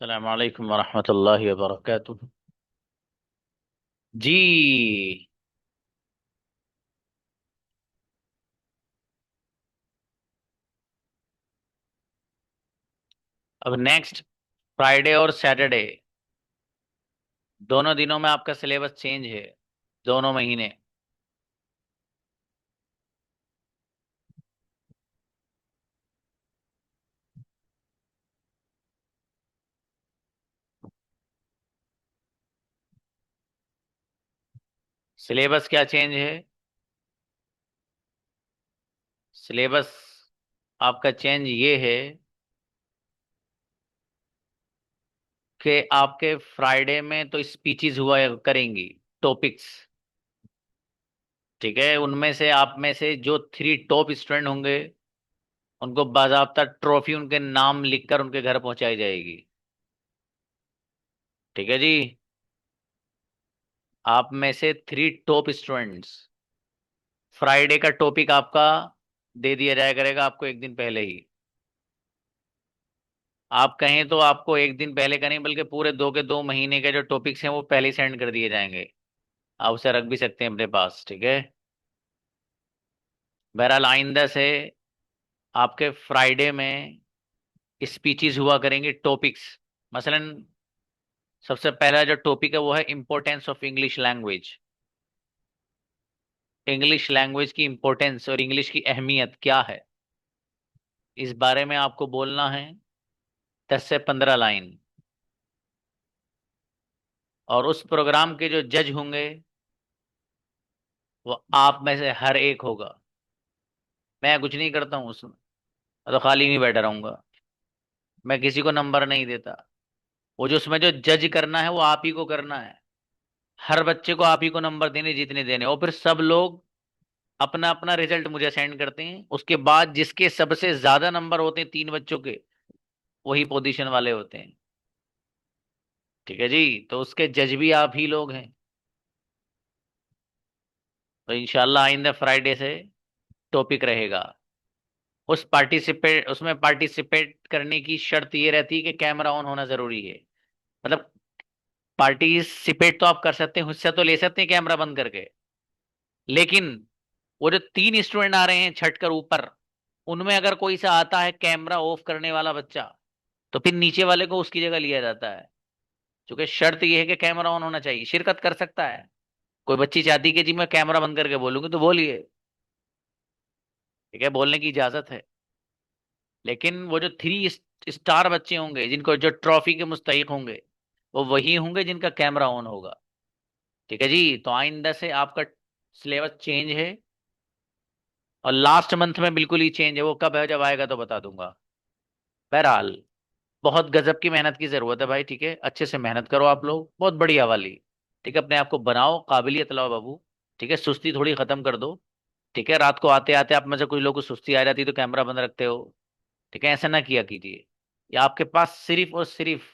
अस्सलाम वालेकुम वरहमतुल्लाहि वबरकातुह। जी। अब नेक्स्ट फ्राइडे और सैटरडे दोनों दिनों में आपका सिलेबस चेंज है। दोनों महीने सिलेबस क्या चेंज है? सिलेबस आपका चेंज ये है कि आपके फ्राइडे में तो स्पीचेस हुआ करेंगी, टॉपिक्स। ठीक है, उनमें से आप में से जो थ्री टॉप स्टूडेंट होंगे उनको बाकायदा ट्रॉफी उनके नाम लिखकर उनके घर पहुंचाई जाएगी। ठीक है जी। आप में से थ्री टॉप स्टूडेंट्स, फ्राइडे का टॉपिक आपका दे दिया जाया करेगा आपको एक दिन पहले ही। आप कहें तो आपको एक दिन पहले का नहीं बल्कि पूरे दो के 2 महीने के जो टॉपिक्स हैं वो पहले ही सेंड कर दिए जाएंगे। आप उसे रख भी सकते हैं अपने पास। ठीक है। बहरहाल आइंदा से आपके फ्राइडे में स्पीचेस हुआ करेंगी, टॉपिक्स। मसलन सबसे पहला जो टॉपिक है वो है importance of English language. English language की इम्पोर्टेंस और इंग्लिश की अहमियत क्या है, इस बारे में आपको बोलना है 10 से 15 लाइन। और उस प्रोग्राम के जो जज होंगे वो आप में से हर एक होगा। मैं कुछ नहीं करता हूँ उसमें, मैं तो खाली में बैठा रहूंगा। मैं किसी को नंबर नहीं देता। वो जो उसमें जो जज करना है वो आप ही को करना है। हर बच्चे को आप ही को नंबर देने जितने देने, और फिर सब लोग अपना अपना रिजल्ट मुझे सेंड करते हैं। उसके बाद जिसके सबसे ज्यादा नंबर होते हैं 3 बच्चों के, वही पोजीशन वाले होते हैं। ठीक है जी। तो उसके जज भी आप ही लोग हैं। तो इंशाल्लाह आइंदा फ्राइडे से टॉपिक रहेगा। उसमें पार्टिसिपेट करने की शर्त ये रहती है कि कैमरा ऑन होना जरूरी है। मतलब पार्टिसिपेट तो आप कर सकते हैं, हिस्सा तो ले सकते हैं कैमरा बंद करके। लेकिन वो जो 3 स्टूडेंट आ रहे हैं छट कर ऊपर, उनमें अगर कोई सा आता है कैमरा ऑफ करने वाला बच्चा, तो फिर नीचे वाले को उसकी जगह लिया जाता है। क्योंकि शर्त यह है कि कैमरा ऑन होना चाहिए। शिरकत कर सकता है कोई बच्ची चाहती है कि जी मैं कैमरा बंद करके बोलूंगी तो बोलिए। ठीक है, बोलने की इजाजत है। लेकिन वो जो 3 स्टार बच्चे होंगे जिनको जो ट्रॉफी के मुस्तहिक होंगे, वो वही होंगे जिनका कैमरा ऑन होगा। ठीक है जी। तो आइंदा से आपका सिलेबस चेंज है। और लास्ट मंथ में बिल्कुल ही चेंज है। वो कब है, जब आएगा तो बता दूंगा। बहरहाल बहुत गजब की मेहनत की जरूरत है भाई। ठीक है, अच्छे से मेहनत करो आप लोग, बहुत बढ़िया वाली। ठीक है, अपने आप को बनाओ, काबिलियत लाओ बाबू। ठीक है, सुस्ती थोड़ी खत्म कर दो। ठीक है, रात को आते आते आप में से कुछ लोग को सुस्ती आ जाती है तो कैमरा बंद रखते हो। ठीक है, ऐसा ना किया कीजिए। ये आपके पास सिर्फ और सिर्फ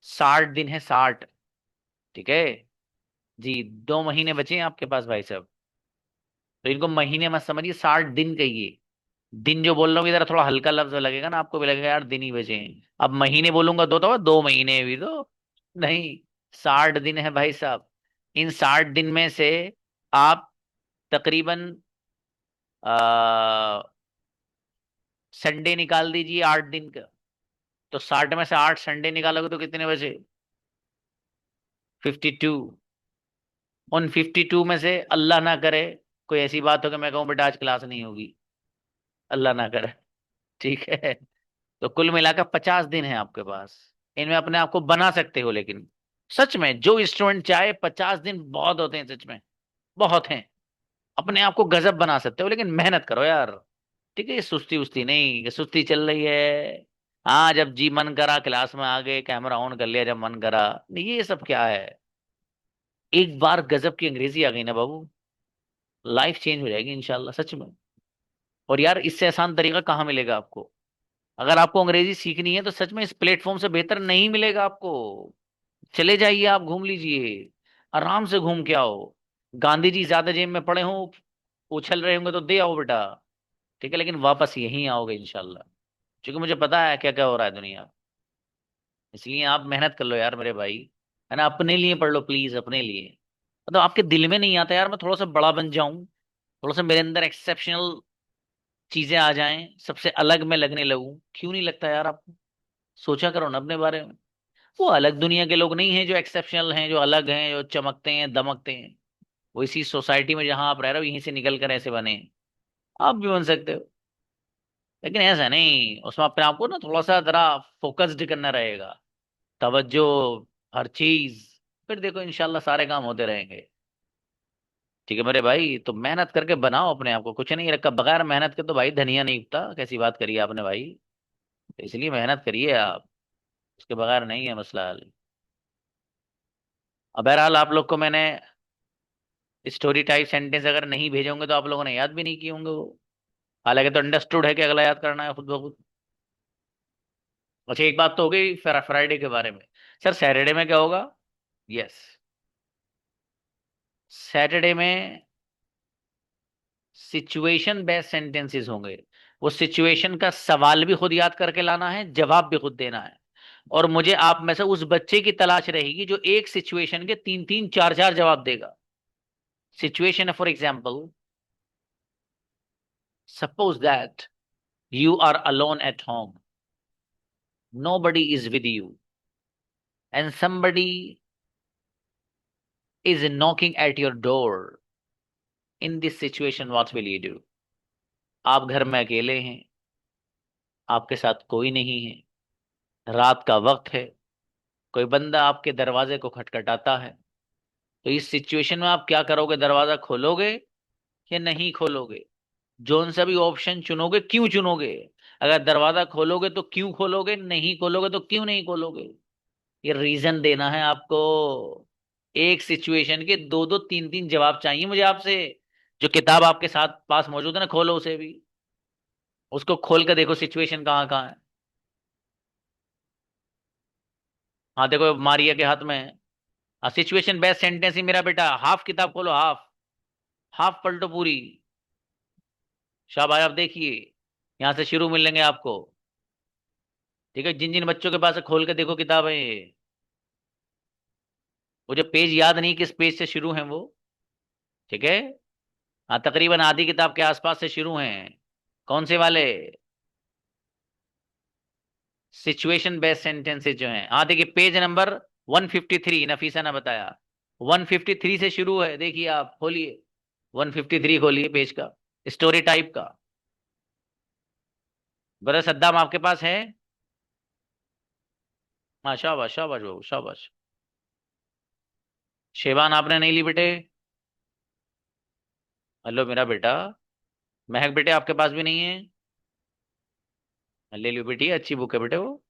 60 दिन है, 60। ठीक है जी। 2 महीने बचे हैं आपके पास भाई साहब। तो इनको महीने मत समझिए, 60 दिन कहिए। दिन जो बोल रहा हूँ इधर थोड़ा हल्का लफ्ज लगेगा ना, आपको भी लगेगा यार दिन ही बचे हैं। अब महीने बोलूंगा तो 2 महीने भी तो नहीं। 60 दिन है भाई साहब। इन 60 दिन में से आप तकरीबन आ, संडे निकाल दीजिए 8 दिन का। तो 60 में से 8 संडे निकालोगे तो कितने बचे? 52। उन 52 में से अल्लाह ना करे कोई ऐसी बात हो कि मैं कहूँ बेटा आज क्लास नहीं होगी, अल्लाह ना करे। ठीक है। तो कुल मिलाकर 50 दिन है आपके पास। इनमें अपने आप को बना सकते हो। लेकिन सच में जो स्टूडेंट चाहे, 50 दिन बहुत होते हैं सच में, बहुत हैं। अपने आप को गजब बना सकते हो, लेकिन मेहनत करो यार। ठीक है, ये सुस्ती उस्ती नहीं कि सुस्ती चल रही है। हाँ, जब जी मन करा क्लास में आ गए, कैमरा ऑन कर लिया जब मन करा। नहीं, ये सब क्या है? एक बार गजब की अंग्रेजी आ गई ना बाबू, लाइफ चेंज हो जाएगी इंशाल्लाह सच में। और यार इससे आसान तरीका कहाँ मिलेगा आपको? अगर आपको अंग्रेजी सीखनी है तो सच में इस प्लेटफॉर्म से बेहतर नहीं मिलेगा आपको। चले जाइए, आप घूम लीजिए, आराम से घूम के आओ। गांधी जी ज्यादा जेब में पड़े हों, उछल रहे होंगे तो दे आओ बेटा। ठीक है, लेकिन वापस यहीं आओगे इंशाल्लाह। क्योंकि मुझे पता है क्या क्या हो रहा है दुनिया में। इसलिए आप मेहनत कर लो यार मेरे भाई, है ना, अपने लिए पढ़ लो प्लीज, अपने लिए। मतलब आपके दिल में नहीं आता यार मैं थोड़ा सा बड़ा बन जाऊं, थोड़ा सा मेरे अंदर एक्सेप्शनल चीजें आ जाएं, सबसे अलग मैं लगने लगूं, क्यों नहीं लगता यार आपको? सोचा करो ना अपने बारे में। वो अलग दुनिया के लोग नहीं हैं जो एक्सेप्शनल हैं, जो अलग हैं, जो चमकते हैं दमकते हैं। वो इसी सोसाइटी में जहां आप रह रहे हो यहीं से निकल कर ऐसे बने हैं। आप भी बन सकते हो। लेकिन ऐसा नहीं, उसमें अपने आप को ना थोड़ा सा जरा फोकस्ड करना रहेगा, तवज्जो, हर चीज। फिर देखो इंशाल्लाह सारे काम होते रहेंगे। ठीक है मेरे भाई, तो मेहनत करके बनाओ अपने आप को, कुछ नहीं रखा बगैर मेहनत के तो भाई धनिया नहीं उगता, कैसी बात करी आपने भाई। तो इसलिए मेहनत करिए आप, उसके बगैर नहीं है मसला हल। अब बहरहाल आप लोग को मैंने स्टोरी टाइप सेंटेंस अगर नहीं भेजे होंगे तो आप लोगों ने याद भी नहीं किए होंगे वो। हालांकि तो अंडरस्टूड है कि अगला याद करना है खुद ब खुद। अच्छा एक बात तो हो गई फ्राइडे के बारे में। सर सैटरडे में क्या होगा? यस, सैटरडे में सिचुएशन बेस्ड सेंटेंसेस होंगे। वो सिचुएशन का सवाल भी खुद याद करके लाना है, जवाब भी खुद देना है। और मुझे आप में से उस बच्चे की तलाश रहेगी जो एक सिचुएशन के तीन तीन चार चार जवाब देगा। सिचुएशन है for example, suppose that you are alone at home, nobody is with you, and somebody is knocking at your door. In this situation what will you do? आप घर में अकेले हैं, आपके साथ कोई नहीं है, रात का वक्त है, कोई बंदा आपके दरवाजे को खटखटाता है। तो इस सिचुएशन में आप क्या करोगे? दरवाजा खोलोगे या नहीं खोलोगे? जोन सा भी ऑप्शन चुनोगे, क्यों चुनोगे? अगर दरवाजा खोलोगे तो क्यों खोलोगे, नहीं खोलोगे तो क्यों नहीं खोलोगे? ये रीजन देना है आपको। एक सिचुएशन के दो दो तीन तीन जवाब चाहिए मुझे आपसे। जो किताब आपके साथ पास मौजूद है ना, खोलो उसे भी, उसको खोल कर देखो सिचुएशन कहाँ कहाँ है। हाँ देखो मारिया के हाथ में है सिचुएशन बेस्ट सेंटेंस ही मेरा बेटा, हाफ किताब खोलो, हाफ, हाफ पलटो पूरी। शाबाश, आप देखिए, यहाँ से शुरू मिलेंगे आपको। ठीक है, जिन जिन बच्चों के पास है, खोल के देखो किताब है ये। वो जो पेज याद नहीं किस पेज से शुरू है वो। ठीक है। हाँ तकरीबन आधी किताब के आसपास से शुरू हैं। कौन से वाले? सिचुएशन बेस्ड सेंटेंसेस जो हैं। हाँ देखिए पेज नंबर 153, नफीसा ने बताया 153 से शुरू है, देखिए आप खोलिए, 153 खोलिए पेज का, स्टोरी टाइप का। ब्रदर सद्दाम आपके पास है? हाँ शाबाश शाबाश बाबू शाबाश। शेबान आपने नहीं ली बेटे? हेलो मेरा बेटा। महक बेटे आपके पास भी नहीं है? ले लियो बेटी, अच्छी बुक है बेटे वो।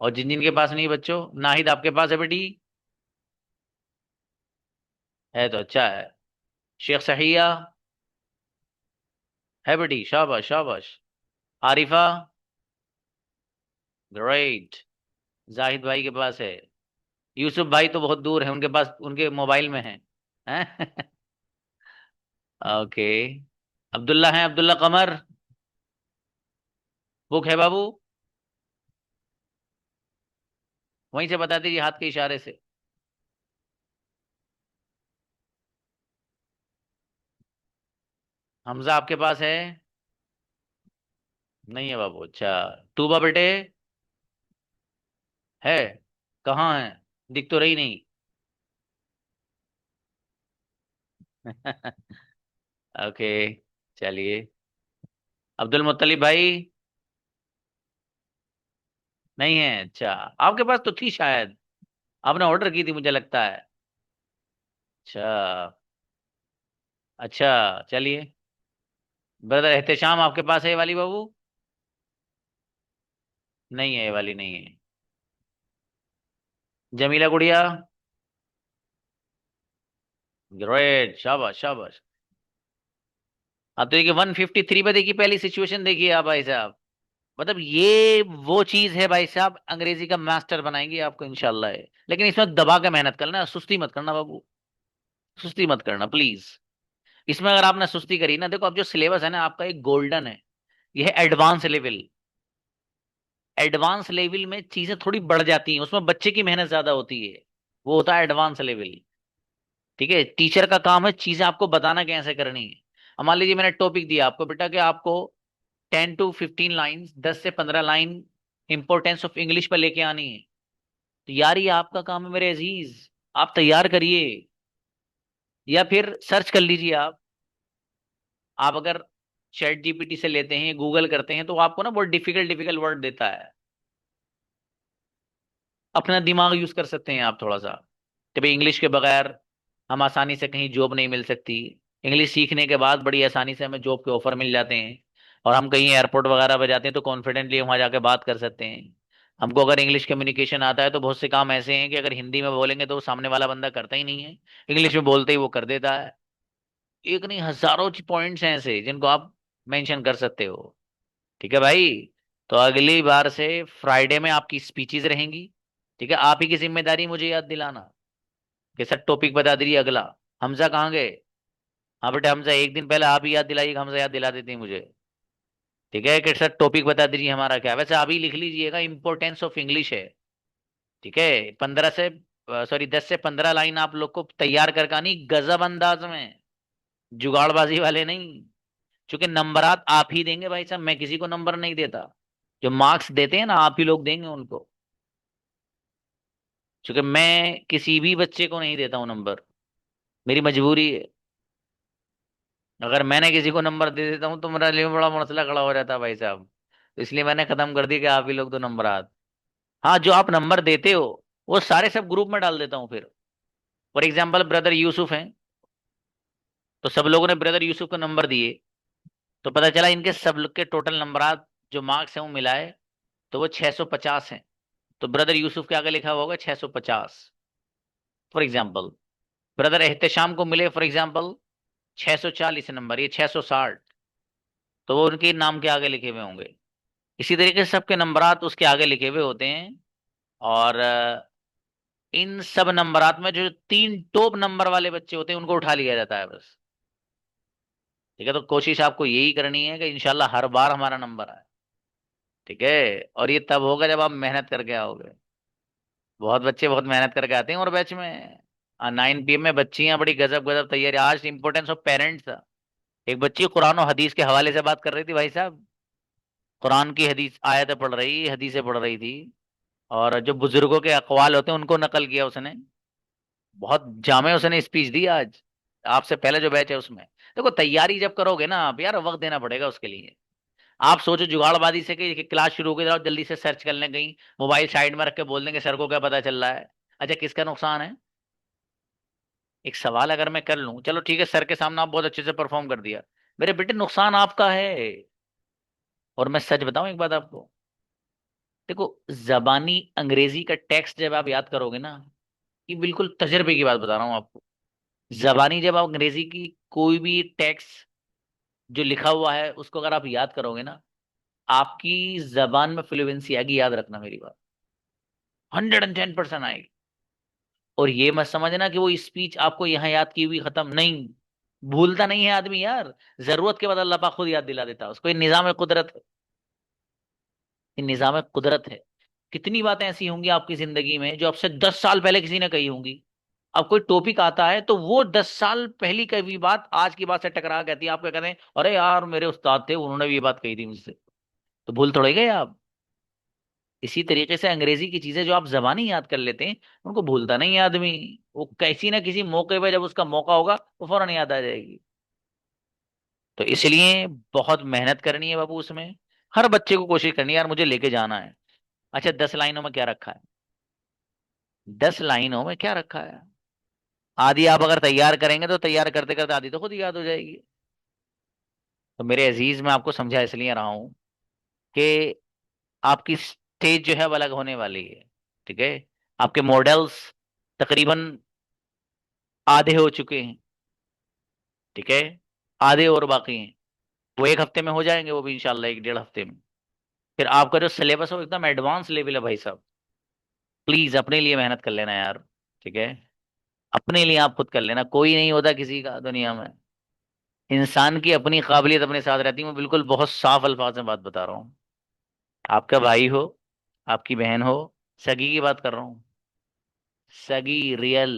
और जिन जिन के पास नहीं है बच्चों, नाहिद आपके पास है बेटी? है तो अच्छा है। शेख सहिया है बेटी, शाबाश शाबाश। आरिफा, ग्रेट। जाहिद भाई के पास है। यूसुफ भाई तो बहुत दूर है, उनके पास उनके मोबाइल में है, हैं? ओके। अब्दुल्ला है, अब्दुल्ला कमर, बुक है बाबू? वहीं से बता दीजिए हाथ के इशारे से। हमजा आपके पास है? नहीं है बाबू, अच्छा। तूबा बेटे है? कहाँ है? दिख तो रही नहीं। ओके, चलिए। अब्दुल मुत्तलिब भाई? नहीं है, अच्छा। आपके पास तो थी शायद, आपने ऑर्डर की थी मुझे लगता है। अच्छा। अच्छा, चलिए। ब्रदर एहतेशाम आपके पास है ये वाली बाबू? नहीं है, ये वाली नहीं है। जमीला गुड़िया? ग्रेट, शाबाश शाबाश। अब तो देखिए 153 पे देखिए पहली सिचुएशन देखिए आप भाई साहब। मतलब ये वो चीज है भाई साहब, अंग्रेजी का मास्टर बनाएंगे आपको इंशाल्लाह है। लेकिन इसमें दबा के मेहनत करना, सुस्ती मत करना बाबू, सुस्ती मत करना प्लीज। इसमें अगर आपने सुस्ती करी ना, देखो अब जो सिलेबस है ना आपका एक गोल्डन है, यह है एडवांस लेवल। एडवांस लेवल में चीजें थोड़ी बढ़ जाती हैं, उसमें बच्चे की मेहनत ज्यादा होती है। वो होता है एडवांस लेवल। ठीक है, टीचर का काम है चीजें आपको बताना कैसे करनी है। अब मान लीजिए मैंने टॉपिक दिया आपको बेटा कि आपको 10 to 15 लाइन, 10 से 15 लाइन इंपॉर्टेंस ऑफ इंग्लिश पर लेके आनी है। तो यार ये आपका काम है मेरे अजीज, आप तैयार करिए। या फिर सर्च कर लीजिए आप अगर चैट जीपीटी से लेते हैं, गूगल करते हैं, तो वो आपको ना बहुत डिफिकल्ट डिफिकल्ट वर्ड देता है। अपना दिमाग यूज कर सकते हैं आप थोड़ा सा, कि भाई इंग्लिश के बगैर हम आसानी से कहीं जॉब नहीं मिल सकती। इंग्लिश सीखने के बाद बड़ी आसानी से हमें जॉब के ऑफर मिल जाते हैं। और हम कहीं एयरपोर्ट वगैरह पे जाते हैं तो कॉन्फिडेंटली वहां जाके बात कर सकते हैं। हमको अगर इंग्लिश कम्युनिकेशन आता है तो बहुत से काम ऐसे हैं कि अगर हिंदी में बोलेंगे तो वो सामने वाला बंदा करता ही नहीं है, इंग्लिश में बोलते ही वो कर देता है। एक नहीं हजारों पॉइंट्स हैं ऐसे जिनको आप मेंशन कर सकते हो। ठीक है भाई। तो अगली बार से फ्राइडे में आपकी स्पीचेस रहेंगी। ठीक है, आप ही की जिम्मेदारी मुझे याद दिलाना कि सर टॉपिक बता दीजिए अगला। हमजा कहाँ गए? हाँ बेटा हमजा, एक दिन पहले आप ही याद दिलाइए, हमजा याद दिला देते हैं मुझे। ठीक है कि सर टॉपिक बता दीजिए हमारा क्या है। वैसे आप ही लिख लीजिएगा, इंपॉर्टेंस ऑफ इंग्लिश है। ठीक है, 10 से 15 लाइन आप लोग को तैयार करके आनी गजब अंदाज में, जुगाड़बाजी वाले नहीं। क्योंकि नंबरात आप ही देंगे भाई साहब, मैं किसी को नंबर नहीं देता। जो मार्क्स देते हैं ना आप ही लोग देंगे उनको। क्योंकि मैं किसी भी बच्चे को नहीं देता हूँ नंबर, मेरी मजबूरी है। अगर मैंने किसी को नंबर दे देता हूँ तो मेरा लिए बड़ा मसला खड़ा हो जाता है भाई साहब। तो इसलिए मैंने खत्म कर दिया कि आप ही लोग दो नंबर आत। हाँ, जो आप नंबर देते हो वो सारे सब ग्रुप में डाल देता हूँ फिर। फॉर एग्जाम्पल ब्रदर यूसुफ हैं, तो सब लोगों ने ब्रदर यूसुफ को नंबर दिए। तो पता चला इनके सब लोग के टोटल नंबरात जो मार्क्स हैं वो मिलाए तो वो 650 हैं। तो ब्रदर यूसुफ के आगे लिखा हुआ होगा 650 फॉर एग्जाम्पल। ब्रदर एहतेशाम को मिले फॉर एग्जाम्पल 640 नंबर, ये 660, तो वो उनके नाम के आगे लिखे हुए होंगे। इसी तरीके से सबके नंबरात उसके आगे लिखे हुए होते हैं। और इन सब नंबरात में जो तीन टॉप नंबर वाले बच्चे होते हैं उनको उठा लिया जाता है बस। ठीक है, तो कोशिश आपको यही करनी है कि इंशाल्लाह हर बार हमारा नंबर आए। ठीक है, और ये तब होगा जब आप मेहनत करके आओगे। बहुत बच्चे बहुत मेहनत करके आते हैं और बैच में 9 PM में बच्चियां बड़ी गजब गजब तैयारी। आज इंपॉर्टेंस ऑफ पेरेंट्स था। एक बच्ची कुरान और हदीस के हवाले से बात कर रही थी भाई साहब। कुरान की हदीस आयतें पढ़ रही, हदीसें पढ़ रही थी। और जो बुजुर्गों के अकवाल होते हैं उनको नकल किया उसने। बहुत जामे उसने स्पीच दी आज, आपसे पहले जो बैच है उसमें। देखो तैयारी जब करोगे ना आप यार, वक्त देना पड़ेगा उसके लिए। आप सोचो जुगाड़बाजी से कि क्लास शुरू हो गई, जाओ जल्दी से सर्च कर लें कहीं, मोबाइल साइड में रख के बोल देंगे सर को क्या पता चल रहा है। अच्छा किसका नुकसान है? एक सवाल अगर मैं कर लूं, चलो ठीक है सर के सामने आप बहुत अच्छे से परफॉर्म कर दिया, मेरे बेटे नुकसान आपका है। और मैं सच बताऊं एक बात आपको, देखो जबानी अंग्रेजी का टेक्स्ट जब आप याद करोगे ना, ये बिल्कुल तजर्बे की बात बता रहा हूँ आपको। जबानी जब आप अंग्रेजी की कोई भी टेक्स्ट जो लिखा हुआ है उसको अगर आप याद करोगे ना, आपकी जबान में फ्लुएंसी आएगी, याद रखना मेरी बात, 110% आएगी। और ये मत समझना कि वो स्पीच आपको यहाँ याद की हुई खत्म नहीं, भूलता नहीं है आदमी यार। जरूरत के बाद अल्लाह पाक खुद याद दिला देता है उसको। ये निजाम कुदरत है, ये निजाम कुदरत है। कितनी बातें ऐसी होंगी आपकी जिंदगी में जो आपसे 10 साल पहले किसी ने कही होंगी। अब कोई टॉपिक आता है तो वो 10 साल पहली कही हुई बात आज की बात से टकरा कहती है, आपको कहते हैं अरे यार मेरे उस्ताद थे उन्होंने भी ये बात कही थी मुझसे। तो भूल थोड़े गए आप। इसी तरीके से अंग्रेजी की चीजें जो आप जबानी याद कर लेते हैं उनको भूलता नहीं है आदमी। वो किसी ना किसी मौके पे जब उसका मौका होगा वो फौरन याद आ जाएगी। तो इसलिए बहुत मेहनत करनी है बाबू उसमें। हर बच्चे को कोशिश करनी है यार मुझे लेके जाना है। अच्छा 10 लाइनों में क्या रखा है? 10 लाइनों में क्या रखा है? आधी आप अगर तैयार करेंगे तो तैयार करते करते आधी तो खुद ही याद हो जाएगी। तो मेरे अजीज मैं आपको समझा इसलिए रहा हूं कि आपकी स्टेज जो है वो अलग होने वाली है। ठीक है, आपके मॉडल्स तकरीबन आधे हो चुके हैं। ठीक है, आधे और बाकी हैं। वो एक हफ्ते में हो जाएंगे, वो भी इंशाल्लाह 1 डेढ़ हफ्ते में। फिर आपका जो सिलेबस है वो एकदम एडवांस लेवल है भाई साहब। प्लीज अपने लिए मेहनत कर लेना यार। ठीक है, अपने लिए आप खुद कर लेना, कोई नहीं होता किसी का दुनिया में। इंसान की अपनी काबिलियत अपने साथ रहती है। मैं बिल्कुल बहुत साफ अल्फाज में बात बता रहा हूँ। आपका भाई हो, आपकी बहन हो, सगी की बात कर रहा हूँ, सगी, रियल।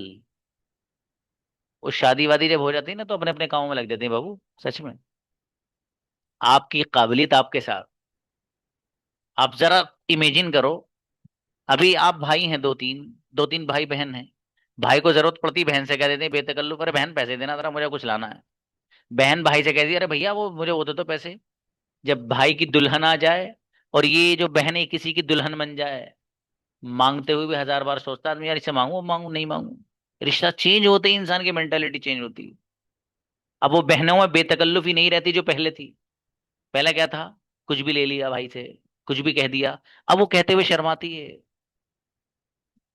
वो शादी वादी जब हो जाती है ना तो अपने अपने कामों में लग जाती है बाबू, सच में। आपकी काबिलियत आपके साथ। आप जरा इमेजिन करो, अभी आप भाई हैं दो तीन, दो तीन भाई बहन हैं। भाई को जरूरत पड़ती, बहन से कह देते हैं बेतकल्लुफ, अरे बहन पैसे देना जरा, मुझे कुछ लाना है। बहन भाई से कहती है, अरे भैया वो मुझे वो दे दो पैसे। जब भाई की दुल्हन आ जाए, और ये जो बहन है किसी की दुल्हन बन जाए, मांगते हुए भी हजार बार सोचता है आदमी, यार इससे मांगू, मांगू नहीं मांगू। रिश्ता चेंज होते ही इंसान की मेंटेलिटी चेंज होती है। अब वो बहनों में बेतकल्लुफी नहीं रहती जो पहले थी। पहले क्या था, कुछ भी ले लिया भाई से, कुछ भी कह दिया। अब वो कहते हुए शर्माती है।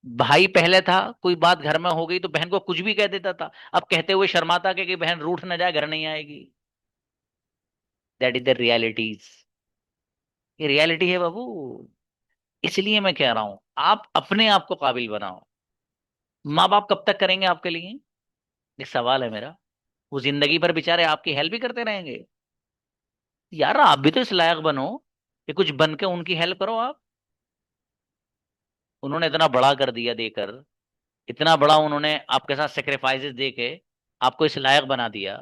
भाई पहले था, कोई बात घर में हो गई तो बहन को कुछ भी कह देता था, अब कहते हुए शर्माता कि बहन रूठ ना जाए, घर नहीं आएगी। That is the realities. ये रियलिटी है बाबू। इसलिए मैं कह रहा हूं, आप अपने आप को काबिल बनाओ। माँ बाप कब तक करेंगे आपके लिए, एक सवाल है मेरा। वो जिंदगी भर बेचारे आपकी हेल्प ही करते रहेंगे। यार आप भी तो इस लायक बनो कि कुछ बन के उनकी हेल्प करो आप। उन्होंने इतना बड़ा कर दिया देकर, इतना बड़ा उन्होंने आपके साथ सेक्रीफाइसेस दे के आपको इस लायक बना दिया,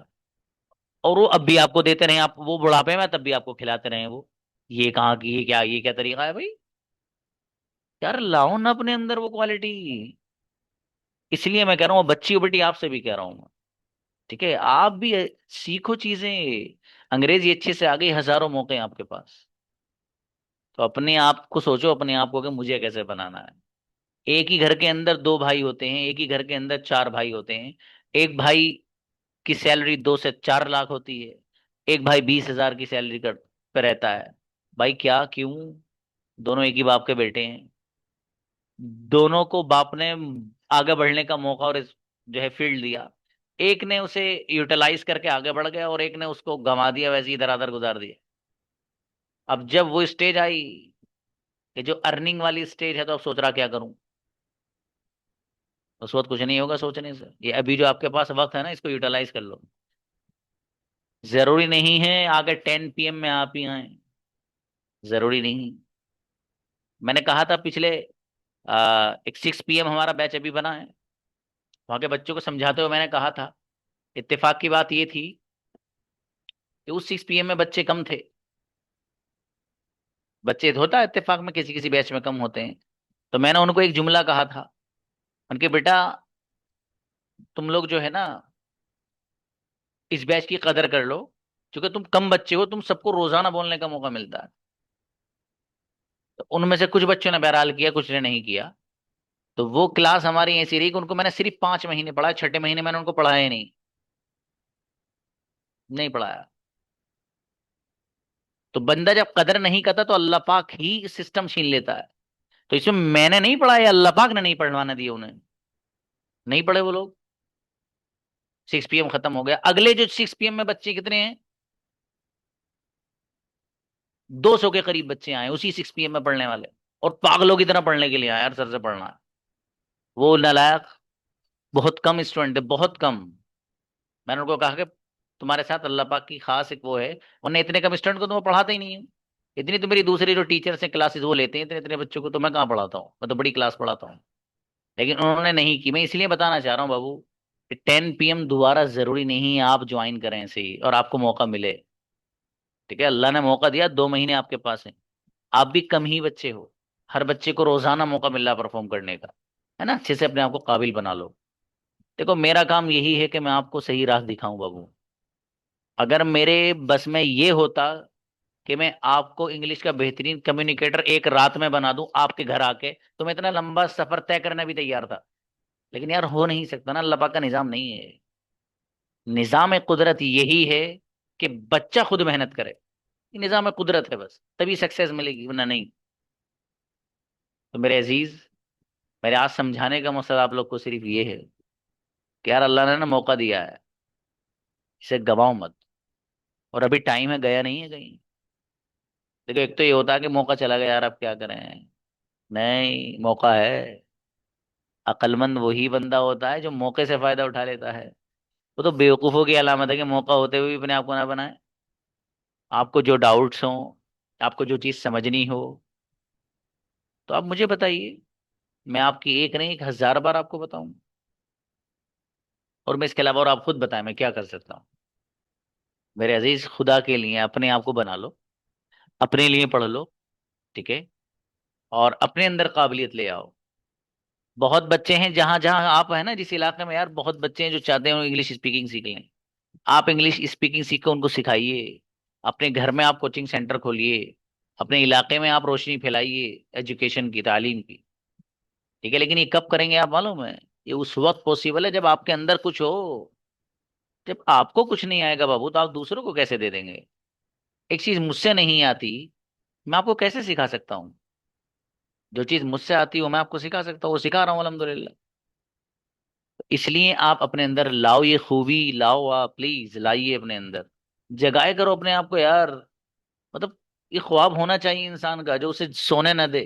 और वो अब भी आपको देते रहे, आप वो बुढ़ापे में तब भी आपको खिलाते रहे वो। ये कहाँ की, ये क्या तरीका है भाई। यार लाओ ना अपने अंदर वो क्वालिटी। इसलिए मैं कह रहा हूँ, बच्ची बेटी आपसे भी कह रहा हूँ मैं, ठीक है, आप भी सीखो चीजें। अंग्रेजी अच्छे से आ गई, हजारों मौके हैं आपके पास। तो अपने आप को सोचो, अपने आप को कि मुझे कैसे बनाना है। एक ही घर के अंदर दो भाई होते हैं, एक ही घर के अंदर चार भाई होते हैं। एक भाई की सैलरी 2 से 4 लाख होती है, एक भाई 20 हजार की सैलरी कर पे रहता है। भाई क्या क्यों, दोनों एक ही बाप के बेटे हैं। दोनों को बाप ने आगे बढ़ने का मौका और जो है फील्ड दिया। एक ने उसे यूटिलाइज करके आगे बढ़ गया, और एक ने उसको गंवा दिया, वैसे ही इधर उधर गुजार दिया। अब जब वो स्टेज आई कि जो अर्निंग वाली स्टेज है, तो अब सोच रहा क्या करूं। उस वक्त कुछ नहीं होगा सोचने से, ये अभी जो आपके पास वक्त है ना, इसको यूटिलाइज कर लो। जरूरी नहीं है आगे 10 PM में आप ही आए, जरूरी नहीं। मैंने कहा था पिछले एक 6 PM हमारा बैच अभी बना है, वहां के बच्चों को समझाते हुए मैंने कहा था, इत्तेफाक की बात ये थी कि उस 6 PM में बच्चे कम थे। बच्चे तो होता है इत्तेफाक में, किसी किसी बैच में कम होते हैं। तो मैंने उनको एक जुमला कहा था, उनके बेटा, तुम लोग जो है ना, इस बैच की कदर कर लो, क्योंकि तुम कम बच्चे हो, तुम सबको रोजाना बोलने का मौका मिलता है। तो उनमें से कुछ बच्चों ने बहरहाल किया, कुछ ने नहीं किया। तो वो क्लास हमारी ऐसी रही कि उनको मैंने सिर्फ 5 महीने पढ़ाया, छठे महीने मैंने उनको पढ़ाया ही नहीं, नहीं पढ़ाया। तो बंदा जब कदर नहीं करता तो अल्लाह पाक ही सिस्टम छीन लेता है। तो इसमें मैंने नहीं पढ़ाया, अल्लाह पाक ने नहीं पढ़वाना दिया उन्हें। नहीं पढ़े वो लोग, 6 PM खत्म हो गया। अगले जो 6 PM में बच्चे कितने हैं, 200 के करीब बच्चे आए उसी 6 PM में पढ़ने वाले। और पागलों की तरह पढ़ने के लिए आए, यार सर से पढ़ना है। वो नालायक, बहुत कम स्टूडेंट है, बहुत कम। मैंने उनको कहा कि तुम्हारे साथ अल्लाह पाक की खास एक वो है, वरना इतने कम स्टूडेंट को तो मैं पढ़ाता ही नहीं हूँ। इतनी तो मेरी दूसरी जो टीचर्स हैं क्लासेस वो लेते हैं, इतने इतने बच्चों को तो मैं कहाँ पढ़ाता हूँ, मैं तो बड़ी क्लास पढ़ाता हूँ। लेकिन उन्होंने नहीं की। मैं इसलिए बताना चाह रहा हूँ बाबू कि 10 PM दोबारा जरूरी नहीं है आप ज्वाइन करें ऐसे ही और आपको मौका मिले। ठीक है, अल्लाह ने मौका दिया, 2 महीने आपके पास है। आप भी कम ही बच्चे हो, हर बच्चे को रोजाना मौका मिल रहा है परफॉर्म करने का, है ना। अच्छे से अपने आप को काबिल बना लो। देखो मेरा काम यही है कि मैं आपको सही राह दिखाऊं बाबू। अगर मेरे बस में ये होता कि मैं आपको इंग्लिश का बेहतरीन कम्युनिकेटर एक रात में बना दूं आपके घर आके, तो मैं इतना लंबा सफर तय करने भी तैयार था। लेकिन यार हो नहीं सकता ना, अल्लाह पाक का निजाम नहीं है। निजाम कुदरत यही है कि बच्चा खुद मेहनत करे। ये निजाम कुदरत है, बस तभी सक्सेस मिलेगी, वरना नहीं। तो मेरे अजीज, मेरे आज समझाने का मकसद आप लोग को सिर्फ ये है कि यार अल्लाह ने ना मौका दिया है, इसे गवाओ मत। और अभी टाइम है, गया नहीं है कहीं। देखो एक तो ये होता है कि मौका चला गया यार, अब क्या करें। नहीं, मौका है। अक्लमंद वही बंदा होता है जो मौके से फायदा उठा लेता है। वो तो बेवकूफों की अलामत है कि मौका होते हुए भी अपने आप को ना बनाए। आपको जो डाउट्स हो, आपको जो चीज समझनी हो, तो आप मुझे बताइए, मैं आपकी एक नहीं, 1000 बार आपको बताऊं। और मैं इसके अलावा, और आप खुद बताएं मैं क्या कर सकता हूँ। मेरे अजीज, खुदा के लिए अपने आप को बना लो, अपने लिए पढ़ लो, ठीक है, और अपने अंदर काबिलियत ले आओ। बहुत बच्चे हैं, जहां जहां आप है ना, जिस इलाके में यार, बहुत बच्चे हैं जो चाहते हैं इंग्लिश स्पीकिंग सीख लें। आप इंग्लिश स्पीकिंग सीख कर उनको सिखाइए। अपने घर में आप कोचिंग सेंटर खोलिए। अपने इलाके में आप रोशनी फैलाइए एजुकेशन की, तालीम की। ठीक है, लेकिन ये कब करेंगे आप मालूम है? ये उस वक्त पॉसिबल है जब आपके अंदर कुछ हो। जब आपको कुछ नहीं आएगा बाबू, तो आप दूसरों को कैसे दे देंगे? एक चीज मुझसे नहीं आती, मैं आपको कैसे सिखा सकता हूँ? जो चीज मुझसे आती है वो मैं आपको सिखा सकता हूँ, वो सिखा रहा हूँ अल्हम्दुलिल्लाह। इसलिए आप अपने अंदर लाओ, ये खूबी लाओ, आप प्लीज लाइए अपने अंदर। जगाए करो अपने आप को यार। मतलब ये ख्वाब होना चाहिए इंसान का जो उसे सोने न दे।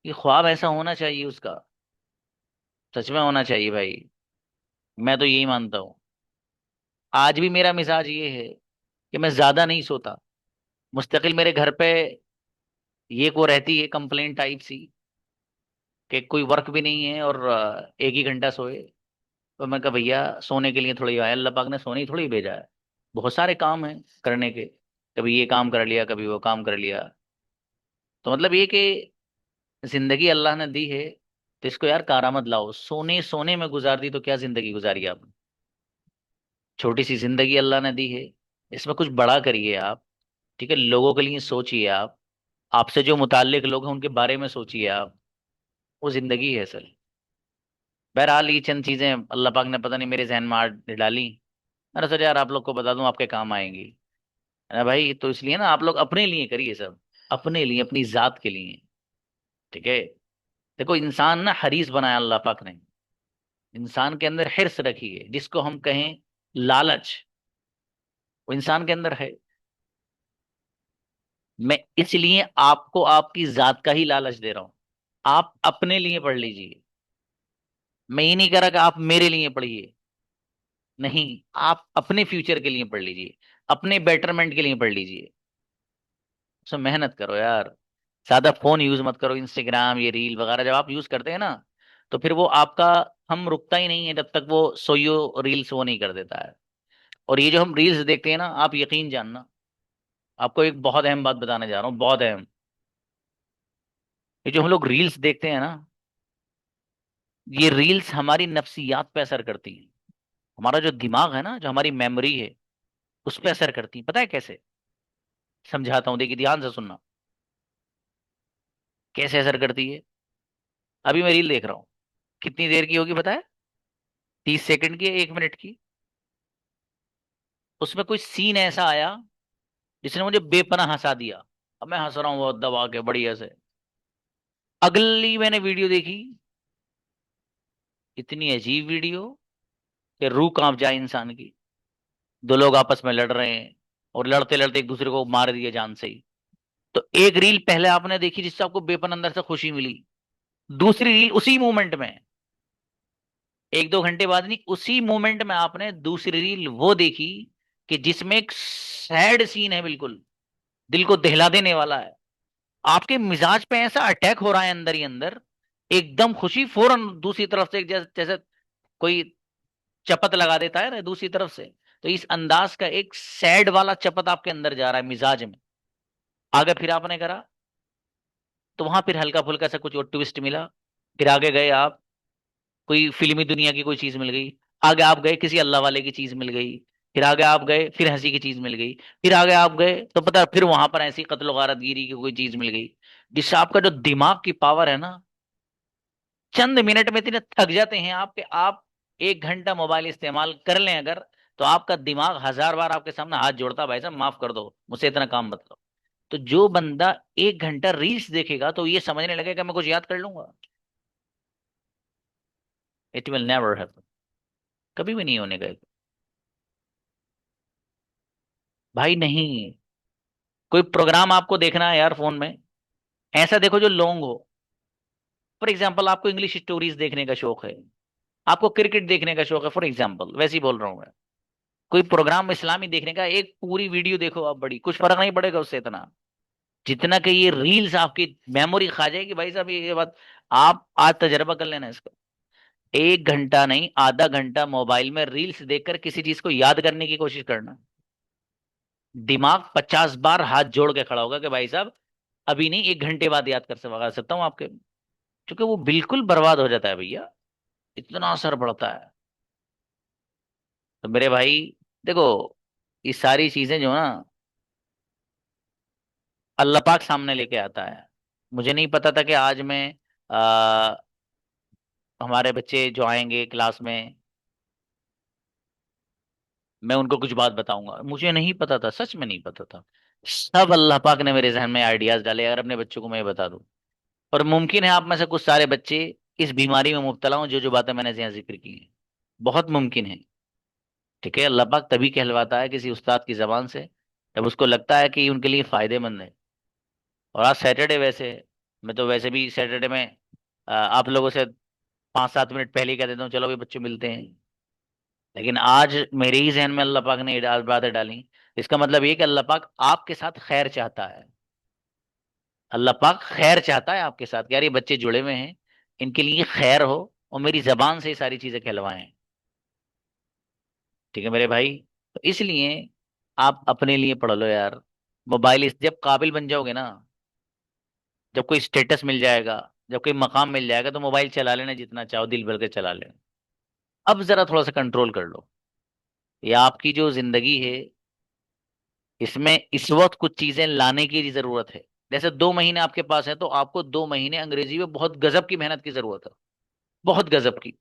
ये ख्वाब ऐसा होना चाहिए उसका। सच में होना चाहिए भाई। मैं तो यही मानता हूँ। आज भी मेरा मिजाज ये है कि मैं ज्यादा नहीं सोता। मुस्तकिल मेरे घर पे ये को रहती है कंप्लेंट टाइप सी, कि कोई वर्क भी नहीं है और एक ही घंटा सोए। तो मैं कहा भैया, सोने के लिए थोड़ी आया, अल्लाह पाक ने सोने ही थोड़ी भेजा है। बहुत सारे काम हैं करने के। कभी ये काम कर लिया, कभी वो काम कर लिया। तो मतलब ये कि जिंदगी अल्लाह ने दी है, तो इसको यार कारामद लाओ। सोने सोने में गुजार दी तो क्या जिंदगी गुजारी आपने? छोटी सी जिंदगी अल्लाह ने दी है, इसमें कुछ बड़ा करिए आप। ठीक है, लोगों के लिए सोचिए आप। आपसे जो मुताल्लिक लोग हैं उनके बारे में सोचिए आप। वो जिंदगी है असल। बहरहाल ये चंद चीजें अल्लाह पाक ने पता नहीं मेरे जहन में आज डाली। मैंने सोचा यार आप लोग को बता दूं, आपके काम आएंगी, है ना भाई? तो इसलिए ना, आप लोग अपने लिए करिए सब। अपने लिए, अपनी जात के लिए। ठीक है। देखो, इंसान ना हरीस बनाया अल्लाह पाक ने। इंसान के अंदर हिर्स रखी है, जिसको हम कहें लालच, वो इंसान के अंदर है। मैं इसलिए आपको आपकी जात का ही लालच दे रहा हूं। आप अपने लिए पढ़ लीजिए। मैं ये नहीं कह रहा कि आप मेरे लिए पढ़िए। नहीं, आप अपने फ्यूचर के लिए पढ़ लीजिए। अपने बेटरमेंट के लिए पढ़ लीजिए। सो मेहनत करो यार। ज्यादा फोन यूज मत करो, इंस्टाग्राम ये रील वगैरह जब आप यूज करते हैं ना, तो फिर वो आपका हम रुकता ही नहीं है जब तक वो सोयो रील्स वो नहीं कर देता है। और ये जो हम रील्स देखते हैं ना, आप यकीन जानना, आपको एक बहुत अहम बात बताने जा रहा हूँ, बहुत अहम। ये जो हम लोग रील्स देखते हैं ना, ये रील्स हमारी नफ्सियात पे असर करती हैं। हमारा जो दिमाग है ना, जो हमारी मेमोरी है, उस पर असर करती है। पता है कैसे? समझाता हूँ, देखिए ध्यान से सुनना। कैसे असर करती है? अभी मैं रील देख रहा हूँ, कितनी देर की होगी पता है? 30 सेकंड की, 1 मिनट की। उसमें कोई सीन ऐसा आया जिसने मुझे बेपनाह हंसा दिया। अब मैं हंस रहा हूँ बहुत दबा के, बढ़िया से। अगली मैंने वीडियो देखी, इतनी अजीब वीडियो कि रूह कांप जाए इंसान की। दो लोग आपस में लड़ रहे हैं, और लड़ते लड़ते एक दूसरे को मार दिए जान से ही। तो एक रील पहले आपने देखी जिससे आपको बेपन अंदर से खुशी मिली। दूसरी रील उसी मोमेंट में, 1-2 घंटे बाद नहीं, उसी मोमेंट में आपने दूसरी रील वो देखी कि जिसमें एक सैड सीन है, बिल्कुल दिल को दहला देने वाला है। आपके मिजाज पे ऐसा अटैक हो रहा है अंदर ही अंदर, एकदम खुशी फौरन दूसरी तरफ से, जैसे जैसे कोई चपत लगा देता है ना दूसरी तरफ से। तो इस अंदाज का एक सैड वाला चपत आपके अंदर जा रहा है मिजाज में। आगे फिर आपने करा, तो वहां फिर हल्का फुल्का सा कुछ और ट्विस्ट मिला। फिर आगे गए आप, कोई फिल्मी दुनिया की कोई चीज मिल गई। आगे आप गए, किसी अल्लाह वाले की चीज मिल गई। फिर आगे आप गए, फिर हंसी की चीज मिल गई। फिर आगे आप गए तो पता है, फिर वहां पर ऐसी कत्ल गारतगिरी की कोई चीज मिल गई, जिससे आपका जो दिमाग की पावर है ना, चंद मिनट में इतने थक जाते हैं आप कि आप 1 घंटा मोबाइल इस्तेमाल कर लें अगर, तो आपका दिमाग 1000 बार आपके सामने हाथ जोड़ता, भाई साहब माफ कर दो, मुझसे इतना काम मत लो। तो जो बंदा 1 घंटा रील्स देखेगा तो ये समझने लगेगा मैं कुछ याद कर लूंगा। It will never happen. कभी भी नहीं होने का। भाई नहीं, कोई प्रोग्राम आपको देखना है यार फोन में, ऐसा देखो जो लॉन्ग हो। फॉर एग्जाम्पल, आपको इंग्लिश स्टोरीज देखने का शौक है, आपको क्रिकेट देखने का शौक है, फॉर एग्जाम्पल वैसे ही बोल रहा हूँ मैं। कोई प्रोग्राम इस्लामी देखने का, एक पूरी वीडियो देखो आप, बड़ी कुछ फर्क नहीं पड़ेगा उससे इतना। जितना कि ये रील्स आपकी मेमोरी खा जाएगी भाई साहब, ये बात आप आज तजर्बा कर लेना इसका। 1 घंटा नहीं, आधा घंटा मोबाइल में रील्स देखकर किसी चीज को याद करने की कोशिश करना, दिमाग 50 बार हाथ जोड़ के खड़ा होगा कि भाई साहब अभी नहीं, 1 घंटे बाद याद कर सकता हूँ आपके। क्योंकि वो बिल्कुल बर्बाद हो जाता है भैया, इतना असर पड़ता है। तो मेरे भाई देखो, ये सारी चीजें जो ना अल्लाह पाक सामने लेके आता है। मुझे नहीं पता था कि आज मैं आ, हमारे बच्चे जो आएंगे क्लास में, मैं उनको कुछ बात बताऊंगा, मुझे नहीं पता था, सच में नहीं पता था। सब अल्लाह पाक ने मेरे जहन में आइडियाज डाले, अगर अपने बच्चों को मैं बता दूं। और मुमकिन है आप में से कुछ सारे बच्चे इस बीमारी में मुब्तला हों, जो जो बातें मैंने यहाँ जिक्र की हैं, बहुत मुमकिन है। ठीक है, अल्लाह पाक तभी कहलवाता है किसी उस्ताद की जबान से जब उसको लगता है कि उनके लिए फायदेमंद है। और आज सैटरडे वैसे है, मैं तो वैसे भी सैटरडे में आप लोगों से 5-7 मिनट पहले ही कह देता हूँ चलो भाई बच्चों मिलते हैं। लेकिन आज मेरे ही जहन में अल्लाह पाक ने ये बातें डाली। इसका मतलब ये कि अल्लाह पाक आपके साथ खैर चाहता है। अल्लाह पाक खैर चाहता है आपके साथ कि यार ये बच्चे जुड़े हुए हैं, इनके लिए खैर हो, और मेरी जबान से ये सारी चीजें कहलवाएं। ठीक है मेरे भाई, तो इसलिए आप अपने लिए पढ़ लो यार। मोबाइल जब काबिल बन जाओगे ना, जब कोई स्टेटस मिल जाएगा, जब कोई मकाम मिल जाएगा, तो मोबाइल चला लेना जितना चाहो, दिल भर के चला लेना। अब जरा थोड़ा सा कंट्रोल कर लो। ये आपकी जो जिंदगी है, इसमें इस वक्त कुछ चीजें लाने की जरूरत है। जैसे 2 महीने आपके पास है, तो आपको 2 महीने अंग्रेजी में बहुत गजब की मेहनत की जरूरत है, बहुत गजब की।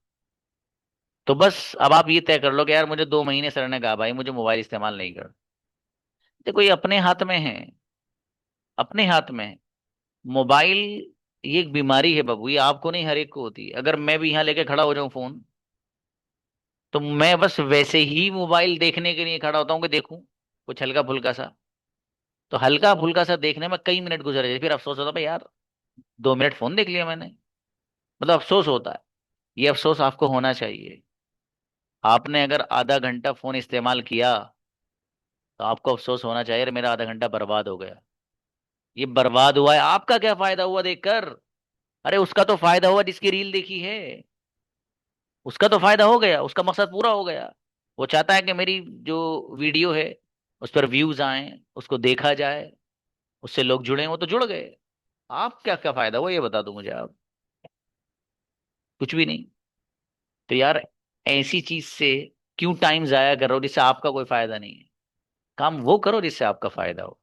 तो बस अब आप ये तय कर लो कि यार मुझे 2 महीने सर ने कहा भाई मुझे मोबाइल इस्तेमाल नहीं कर। देखो ये अपने हाथ में है, अपने हाथ में है। मोबाइल ये एक बीमारी है बाबू, ये आपको नहीं हर एक को होती है। अगर मैं भी यहाँ लेके खड़ा हो जाऊं फोन, तो मैं बस वैसे ही मोबाइल देखने के लिए खड़ा होता हूँ कि देखूं कुछ हल्का फुल्का सा। तो हल्का फुल्का सा देखने में कई मिनट गुजर जाए, फिर अफसोस होता है भाई यार 2 मिनट फोन देख लिया मैंने। मतलब अफसोस होता है। ये अफसोस आपको होना चाहिए। आपने अगर आधा घंटा फोन इस्तेमाल किया, तो आपको अफसोस होना चाहिए "अरे, मेरा आधा घंटा बर्बाद हो गया"। ये बर्बाद हुआ है, आपका क्या फायदा हुआ देखकर? अरे उसका तो फायदा हुआ जिसकी रील देखी है, उसका तो फायदा हो गया, उसका मकसद पूरा हो गया। वो चाहता है कि मेरी जो वीडियो है उस पर व्यूज आए, उसको देखा जाए, उससे लोग जुड़े, वो तो जुड़ गए। आप क्या क्या फायदा हुआ ये बता दो मुझे आप। कुछ भी नहीं। तो यार ऐसी चीज से क्यों टाइम जाया कर रहे हो जिससे आपका कोई फायदा नहीं है? काम वो करो जिससे आपका फायदा हो।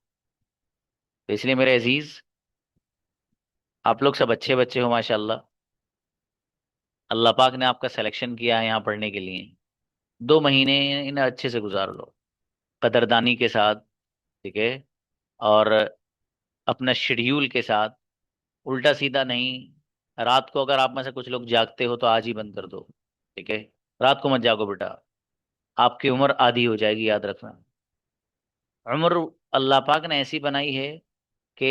तो इसलिए मेरे अजीज, आप लोग सब अच्छे बच्चे हो माशाल्लाह। अल्लाह पाक ने आपका सिलेक्शन किया है यहाँ पढ़ने के लिए। 2 महीने इन्हें अच्छे से गुजार लो, कदरदानी के साथ। ठीक है, और अपना शेड्यूल के साथ, उल्टा सीधा नहीं। रात को अगर आप में से कुछ लोग जागते हो तो आज ही बंद कर दो। ठीक है, रात को मत जागो बेटा, आपकी उम्र आधी हो जाएगी, याद रखना। उम्र अल्लाह पाक ने ऐसी बनाई है कि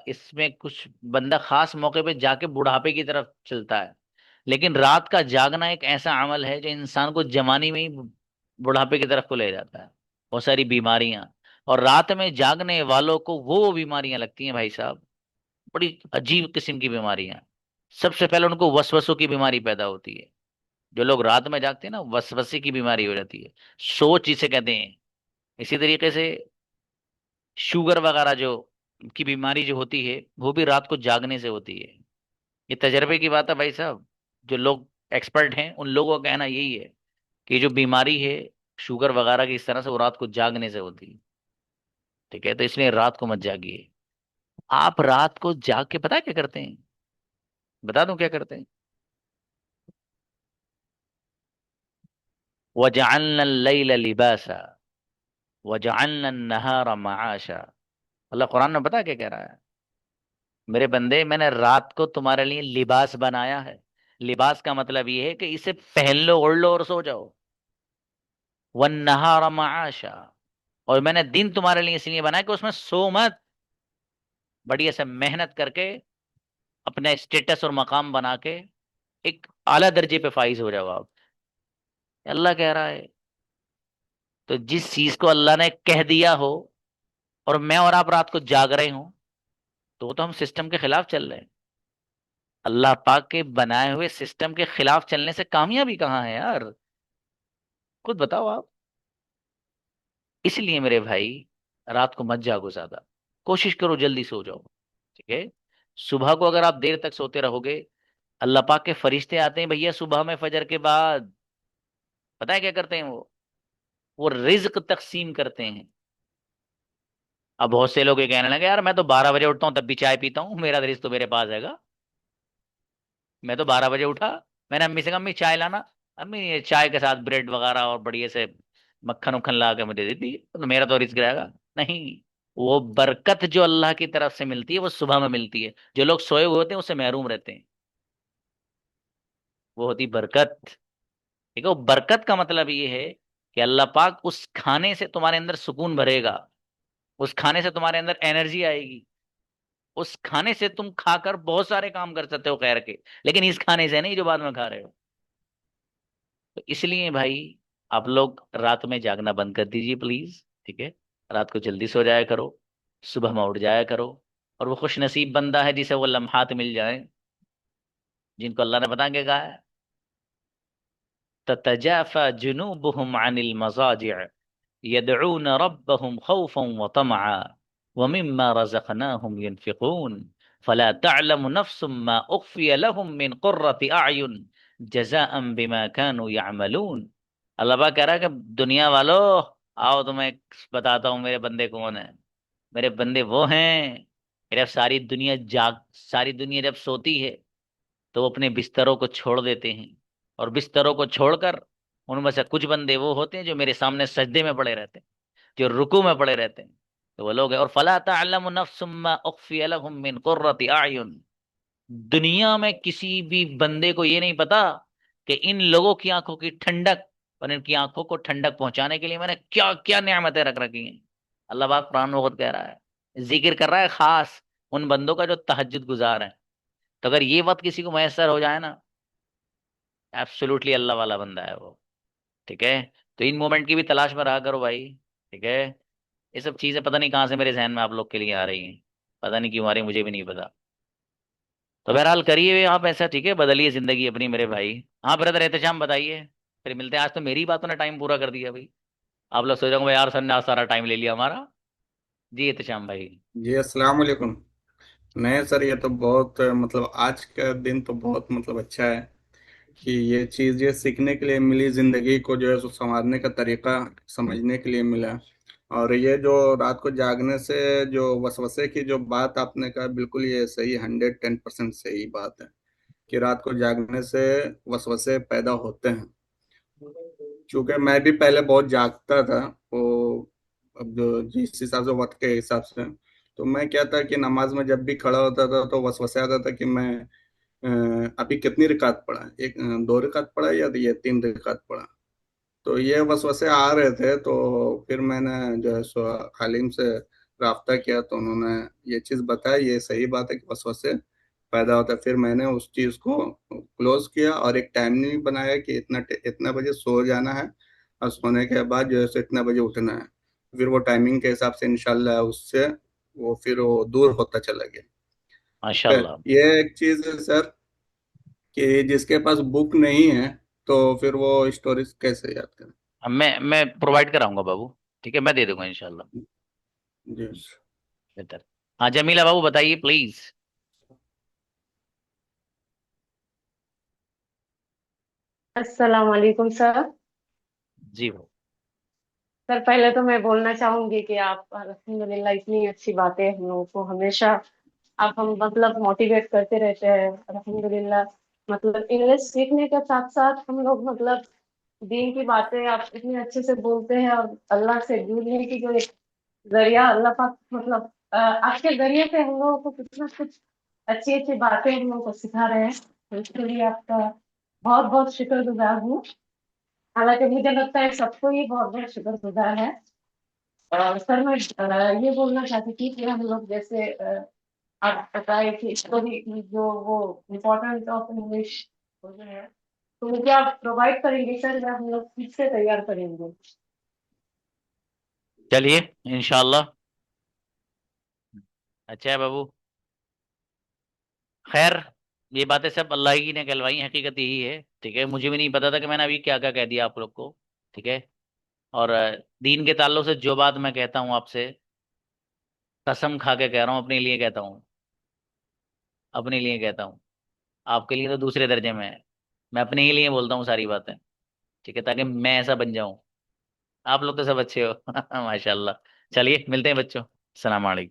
इसमें कुछ बंदा खास मौके पे जाके बुढ़ापे की तरफ चलता है। लेकिन रात का जागना एक ऐसा अमल है जो इंसान को जवानी में ही बुढ़ापे की तरफ को ले जाता है। बहुत सारी बीमारियां, और रात में जागने वालों को वो बीमारियां लगती हैं भाई साहब, बड़ी अजीब किस्म की बीमारियां। सबसे पहले उनको वसवसों की बीमारी पैदा होती है। जो लोग रात में जागते हैं ना, वसवसे की बीमारी हो जाती है, सोच जिसे कहते हैं। इसी तरीके से शुगर वगैरह जो की बीमारी जो होती है, वो भी रात को जागने से होती है। ये तजर्बे की बात है भाई साहब। जो लोग एक्सपर्ट हैं उन लोगों का कहना यही है कि जो बीमारी है शुगर वगैरह की, इस तरह से वो रात को जागने से होती है। ठीक है, तो इसलिए रात को मत जागिए। आप रात को जाग के पता है क्या करते हैं? बता दूं क्या करते हैं? वजअलना लैल लिबासा वजअलना नहारा मआशा। अल्लाह कुरान में पता है क्या कह रहा है? मेरे बंदे, मैंने रात को तुम्हारे लिए लिबास बनाया है। लिबास का मतलब ये है कि इसे पहन लो, ओढ़ लो और सो जाओ। वन नहारा मआशा, और मैंने दिन तुम्हारे लिए इसलिए बनाया कि उसमें सो मत, बढ़िया से मेहनत करके अपने स्टेटस और मकाम बना के एक आला दर्जे पे फाइज हो जाओ आप। अल्लाह कह रहा है। तो जिस चीज को अल्लाह ने कह दिया हो, और मैं और आप रात को जाग रहे हो, तो वो तो हम सिस्टम के खिलाफ चल रहे हैं। अल्लाह पाक के बनाए हुए सिस्टम के खिलाफ चलने से कामयाबी कहाँ है यार? खुद बताओ आप। इसलिए मेरे भाई, रात को मत जागो ज्यादा, कोशिश करो जल्दी सो जाओ। ठीक है? सुबह को अगर आप देर तक सोते रहोगे, अल्लाह पाक के फरिश्ते आते हैं भैया सुबह में, फजर के बाद। पता है क्या करते हैं वो रिज्क तकसीम करते हैं। अब बहुत से लोग ये कहने लगे, यार मैं तो 12 बजे उठता हूँ तब भी चाय पीता हूँ, मेरा रिज्क तो मेरे पास हैगा। मैं तो 12 बजे उठा, मैंने अम्मी से कहा अम्मी चाय लाना, अम्मी ये चाय के साथ ब्रेड वगैरह और बढ़िया से मक्खन उक्खन ला के मुझे दे दी, तो मेरा तो रिस्क रहेगा। नहीं, वो बरकत जो अल्लाह की तरफ से मिलती है वो सुबह में मिलती है। जो लोग सोए हुए होते हैं उससे महरूम रहते हैं। वो होती बरकत। ठीक है? वो बरकत का मतलब ये है कि अल्लाह पाक उस खाने से तुम्हारे अंदर सुकून भरेगा, उस खाने से तुम्हारे अंदर एनर्जी आएगी, उस खाने से तुम खाकर बहुत सारे काम कर सकते हो खैर के, लेकिन इस खाने से नहीं जो बाद में खा रहे हो। तो इसलिए भाई, आप लोग रात में जागना बंद कर दीजिए प्लीज। ठीक है? रात को जल्दी सो जाया करो, सुबह में उठ जाया करो। और वो खुश नसीब बंदा है जिसे वो लम्हात मिल जाए, जिनको अल्लाह ने बता के कहा है, ततजाफा जुनूबुहुम अनिल मजाजिअ यदऊन रब्बहुम खौफन व तमआ व मिम्मा रज़क़नाहुम युनफिकून फला तअलमु नफ्सुम मा उख्फिय लहुम मिन कुर्रति अयुन जज़ाअन बिमा कानू यअमलून। अल्लाह पाक कह रहा है कि दुनिया वालों, आओ तुम्हें बताता हूँ मेरे बंदे कौन है। मेरे बंदे वो हैं कि जब सारी दुनिया जब सोती है तो वो अपने बिस्तरों को छोड़ देते हैं, और बिस्तरों को छोड़कर उनमें से कुछ बंदे वो होते हैं जो मेरे सामने सजदे में पड़े रहते हैं, जो रुकू में पड़े रहते हैं। तो वो लोग हैं। और फला तअलमु नफ्सुम मा उख्फिय लहुम मिन कुर्रति अयुन। दुनिया में किसी भी बंदे को ये नहीं पता कि इन लोगों की आंखों की ठंडक और इनकी आंखों को ठंडक पहुंचाने के लिए मैंने क्या क्या नेमतें रख रखी हैं। अल्लाह पाक कुरान में खुद कह रहा है, जिक्र कर रहा है खास उन बंदों का जो तहज्जुद गुजार है। तो अगर ये वक्त किसी को मैसर हो जाए ना, एब्सोल्युटली अल्लाह वाला बंदा है वो। ठीक है? तो इन मोमेंट की भी तलाश में रहा करो भाई। ठीक है? ये सब चीजें पता नहीं कहाँ से मेरे जहन में आप लोग के लिए आ रही हैं, पता नहीं क्यों आ रही, मुझे भी नहीं पता। तो बहरहाल करिए आप ऐसा। ठीक है? बदलिए जिंदगी अपनी मेरे भाई। हाँ ब्रदर एहतशाम बताइए। फिर मिलते हैं। आज तो मेरी बातों ने टाइम पूरा कर दिया भाई। आप लोग सोच रहे होंगे यार सर ने आज सारा टाइम ले लिया हमारा। जी एहतशाम भाई। जी अस्सलाम वालेकुम। नहीं सर, ये तो बहुत मतलब आज का दिन तो बहुत मतलब अच्छा है कि ये चीज़ ये सीखने के लिए मिली, ज़िंदगी को जो है सो संवारने का तरीका समझने के लिए मिला। और ये जो रात को जागने से जो वसवसे की जो बात आपने कहा, बिल्कुल ये सही, 110% सही बात है कि रात को जागने से वसवसे पैदा होते हैं। क्योंकि मैं भी पहले बहुत जागता था, वो अब जो जिस हिसाब से वक्त के हिसाब से, तो मैं क्या था कि नमाज में जब भी खड़ा होता था तो वसवसा आता था कि मैं अभी कितनी रिकात पढ़ा, एक 2 रिकात पढ़ा या ये 3 रिकात पढ़ा। तो ये वसवसे आ रहे थे, तो फिर मैंने जो है सो हालिम से राब्ता किया, तो उन्होंने ये चीज़ बताई, ये सही बात है कि वसवसे पैदा होता है। फिर मैंने उस चीज़ को क्लोज किया और एक टाइमिंग बनाया कि इतना बजे सो जाना है, और सोने के बाद जो है सो इतना बजे उठना है। फिर वो टाइमिंग के हिसाब से इंशाल्लाह उससे वो फिर वो दूर होता चला गया। ठीक है? माशाल्लाह। ये एक चीज़ है सर कि जिसके पास बुक नहीं है तो फिर वो स्टोरीज कैसे याद करें। अब मैं प्रोवाइड कराऊंगा बाबू। ठीक है? मैं दे दूंगा इंशाल्लाह। जी। बेहतर। हाँ जमीला बाबू बताइए प्लीज। अस्सलाम वालेकुम सर। जी बाबू। सर पहले तो मैं बोलना चाहूंगी कि आप अल्हम्दुलिल्लाह इतनी अच्छी बातें हम लोगों को हमेशा आप हम मतलब मोटिवेट करते रहते हैं अल्हम्दुलिल्लाह। मतलब इंग्लिश सीखने के साथ साथ हम लोग मतलब दीन की बातें आप इतने अच्छे से बोलते हैं, और अल्लाह से जुड़ने की जो एक जरिया अल्लाह पाक मतलब आपके जरिए से हम लोगों को कितना कुछ अच्छी अच्छी बातें हम लोगों को सिखा रहे हैं, तो इसके लिए आपका बहुत बहुत शुक्रगुजार हूँ। हालांकि मुझे लगता है सबको ही बहुत बहुत शुक्रगुजार है। और सर मैं ये बोलना चाहती थी कि हम लोग जैसे आप बताए कि स्टोरी जो वो इम्पोर्टेंट ऑफ इंग्लिश जो है, तो मुझे आप प्रोवाइड करेंगे सर या हम लोग खुद से तैयार करेंगे। चलिए इंशाल्लाह। अच्छा है बाबू। खैर, ये बातें सब अल्लाह ही ने कहलवाई, हकीकत यही है। ठीक है, मुझे भी नहीं पता था कि मैंने अभी क्या क्या कह दिया आप लोग को। ठीक है। और दीन के ताल्लुक से जो बात मैं कहता हूँ आपसे, कसम खा के कह रहा हूँ, अपने लिए कहता हूँ, अपने लिए कहता हूँ। आपके लिए तो दूसरे दर्जे में है। मैं अपने ही लिए बोलता हूँ सारी बातें। ठीक है, ताकि मैं ऐसा बन जाऊं। आप लोग तो सब अच्छे हो। माशाल्लाह। चलिए मिलते हैं बच्चों। सलाम अलैकुम।